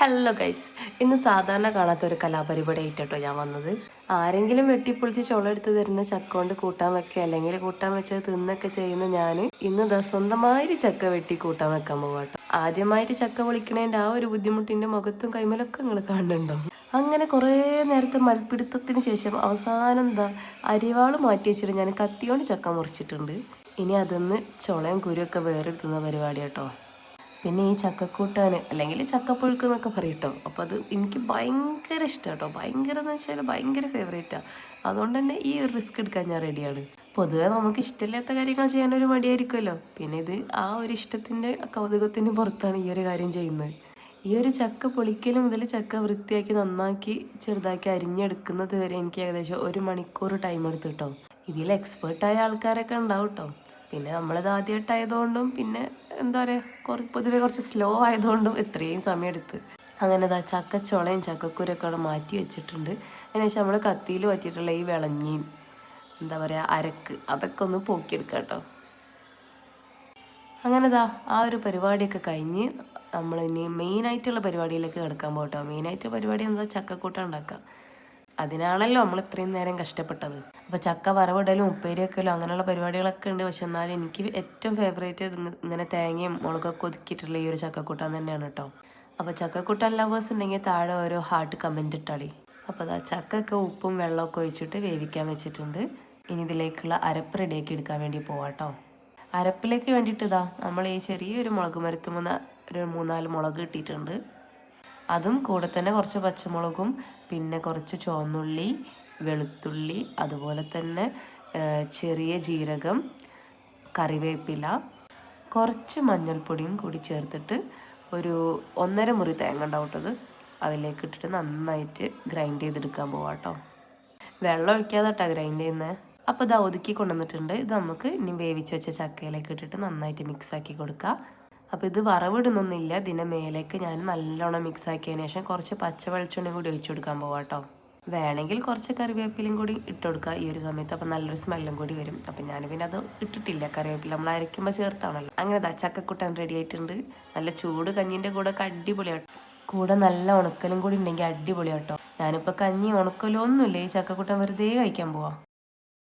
Hello guys, ഇന്ന് സാധാരണ കാണാത്ത ഒരു കലാപരിപാടി ആയിട്ടോ ഞാൻ വന്നത്. ആരെങ്കിലും വെട്ടിപ്പൊളിച്ച് ചുളെടുത്ത് തരുന്ന ചക്ക കൊണ്ട് കൂട്ടാൻ വെക്കുക അല്ലെങ്കിൽ കൂട്ടാൻ വെച്ചത് തിന്നൊക്കെ ചെയ്യുന്ന ഞാൻ ഇന്ന് സ്വന്തമായിട്ട് ചക്ക വെട്ടി കൂട്ടാൻ വെക്കാൻ പോവാട്ടോ. ആദ്യമായിട്ട് ചക്ക പൊളിക്കണേൻ്റെ ആ ഒരു ബുദ്ധിമുട്ടിൻ്റെ മുഖത്തും കൈമലൊക്കെ നിങ്ങൾ കാണുന്നുണ്ടോ? അങ്ങനെ കുറേ നേരത്തെ മൽപ്പിടുത്തത്തിന് ശേഷം അവസാനം അരിവാള് മാറ്റി വെച്ചിട്ട് ഞാൻ കത്തിയോണ്ട് ചക്ക മുറിച്ചിട്ടുണ്ട്. ഇനി അതൊന്ന് ചുളയും കുരുവൊക്കെ വേറെടുത്തുന്ന പരിപാടി കേട്ടോ. പിന്നെ ഈ ചക്കക്കൂട്ടാൻ അല്ലെങ്കിൽ ചക്കപ്പുഴുക്ക് എന്നൊക്കെ പറയും കേട്ടോ. അപ്പോൾ അത് എനിക്ക് ഭയങ്കര ഇഷ്ടമാണ് കേട്ടോ. ഭയങ്കര എന്ന് വെച്ചാൽ ഭയങ്കര ഫേവറേറ്റാണ്. അതുകൊണ്ട് തന്നെ ഈ ഒരു റിസ്ക് എടുക്കാൻ ഞാൻ റെഡിയാണ്. പൊതുവേ നമുക്ക് ഇഷ്ടമില്ലാത്ത കാര്യങ്ങൾ ചെയ്യാനൊരു മടിയായിരിക്കുമല്ലോ. പിന്നെ ഇത് ആ ഒരു ഇഷ്ടത്തിൻ്റെ കൗതുകത്തിൻ്റെ പുറത്താണ് ഈ ഒരു കാര്യം ചെയ്യുന്നത്. ഈ ഒരു ചക്ക പൊളിക്കൽ മുതൽ ചക്ക വൃത്തിയാക്കി നന്നാക്കി ചെറുതാക്കി അരിഞ്ഞെടുക്കുന്നത് വരെ എനിക്ക് ഏകദേശം 1 മണിക്കൂർ ടൈം എടുത്തു കേട്ടോ. ഇതിൽ എക്സ്പേർട്ടായ ആൾക്കാരൊക്കെ ഉണ്ടാവും കേട്ടോ. പിന്നെ നമ്മളത് ആദ്യമായിട്ടായതുകൊണ്ടും പിന്നെ എന്താ പറയുക പൊതുവെ കുറച്ച് സ്ലോ ആയതുകൊണ്ടും ഇത്രയും സമയം എടുത്ത്. അങ്ങനെ ചക്കച്ചുളയും ചക്കക്കുരൊക്കെ അവിടെ മാറ്റി വെച്ചിട്ടുണ്ട്. അതിനുശേഷം നമ്മൾ കത്തിയിൽ പറ്റിയിട്ടുള്ള ഈ വിളഞ്ഞി എന്താ പറയുക അരക്ക് അതൊക്കെ ഒന്ന് പോക്കിയെടുക്കാം കേട്ടോ. അങ്ങനെ ആ ഒരു പരിപാടിയൊക്കെ കഴിഞ്ഞ് നമ്മൾ ഇനി മെയിനായിട്ടുള്ള പരിപാടിയിലേക്ക് കിടക്കാൻ പോകട്ടോ. മെയിനായിട്ട് പരിപാടി എന്താ ചക്കക്കൂട്ട ഉണ്ടാക്കുക. അതിനാണല്ലോ നമ്മൾ ഇത്രയും നേരം കഷ്ടപ്പെട്ടത്. അപ്പോൾ ചക്ക വറവിടലും ഉപ്പേരിയൊക്കെയല്ലോ അങ്ങനെയുള്ള പരിപാടികളൊക്കെ ഉണ്ട്. പക്ഷെ എന്നാലും എനിക്ക് ഏറ്റവും ഫേവറേറ്റ് ഇങ്ങനെ തേങ്ങയും മുളകൊക്കെ ഒതുക്കിയിട്ടുള്ള ഈ ഒരു ചക്കക്കൂട്ടാൻ തന്നെയാണ് കേട്ടോ. അപ്പോൾ ചക്കക്കൂട്ടാൻ ലവേഴ്സ് ഉണ്ടെങ്കിൽ താഴെ ഓരോ ഹാർട്ട് കമൻറ്റ് ഇട്ടാളി. അപ്പോൾ ചക്കയൊക്കെ ഉപ്പും വെള്ളമൊക്കെ ഒഴിച്ചിട്ട് വേവിക്കാൻ വെച്ചിട്ടുണ്ട്. ഇനി ഇതിലേക്കുള്ള അരപ്പ് റെഡിയാക്കി എടുക്കാൻ വേണ്ടി പോവാട്ടോ. അരപ്പിലേക്ക് വേണ്ടിയിട്ട് നമ്മൾ ഈ ചെറിയൊരു മുളക് മരത്തുമ്പോൾ ഒരു 3-4 മുളക് കിട്ടിയിട്ടുണ്ട്. അതും കൂടെ തന്നെ കുറച്ച് പച്ചമുളകും പിന്നെ കുറച്ച് ചുവന്നുള്ളി, വെളുത്തുള്ളി, അതുപോലെ തന്നെ ചെറിയ ജീരകം, കറിവേപ്പില, കുറച്ച് മഞ്ഞൾപ്പൊടിയും കൂടി ചേർത്തിട്ട് ഒരു 1.5 മുറി തേങ്ങ ഉണ്ടാവട്ടത് അതിലേക്ക് ഇട്ടിട്ട് നന്നായിട്ട് ഗ്രൈൻഡ് ചെയ്തെടുക്കാൻ പോവാട്ടോ. വെള്ളം ഒഴിക്കാതെ ഗ്രൈൻഡ് ചെയ്യുന്നത്. അപ്പോൾ ഒതുക്കി കൊണ്ടുവന്നിട്ടുണ്ട്. ഇത് നമുക്ക് ഇനി വേവിച്ച് വെച്ച ചക്കയിലേക്ക് ഇട്ടിട്ട് നന്നായിട്ട് മിക്സാക്കി കൊടുക്കുക. അപ്പോൾ ഇത് വറവിടുന്നൊന്നുമില്ല. ഇതിൻ്റെ മേലേക്ക് ഞാൻ നല്ലോണം മിക്സ് ആക്കിയതിന് ശേഷം കുറച്ച് പച്ച വെളിച്ചെണ്ണയും കൂടി ഒഴിച്ചു കൊടുക്കാൻ പോവാട്ടോ. വേണമെങ്കിൽ കുറച്ച് കറിവേപ്പിലയും കൂടി ഇട്ട് കൊടുക്കുക ഈ ഒരു സമയത്ത്. അപ്പോൾ നല്ലൊരു സ്മെല്ലും കൂടി വരും. അപ്പം ഞാൻ പിന്നെ അത് ഇട്ടിട്ടില്ല. കറിവേപ്പില നമ്മൾ അരയ്ക്കുമ്പോൾ ചേർത്താണല്ലോ. അങ്ങനെ ചക്കക്കൂട്ടാൻ റെഡി ആയിട്ടുണ്ട്. നല്ല ചൂട് കഞ്ഞിൻ്റെ കൂടെ ഒക്കെ അടിപൊളിയാട്ടോ. കൂടെ നല്ല ഉണക്കലും കൂടി ഉണ്ടെങ്കിൽ അടിപൊളിയാട്ടോ. ഞാനിപ്പോൾ കഞ്ഞി ഉണക്കലോ ഒന്നുമില്ല. ഈ ചക്കക്കൂട്ടാൻ വെറുതെ കഴിക്കാൻ പോവാം.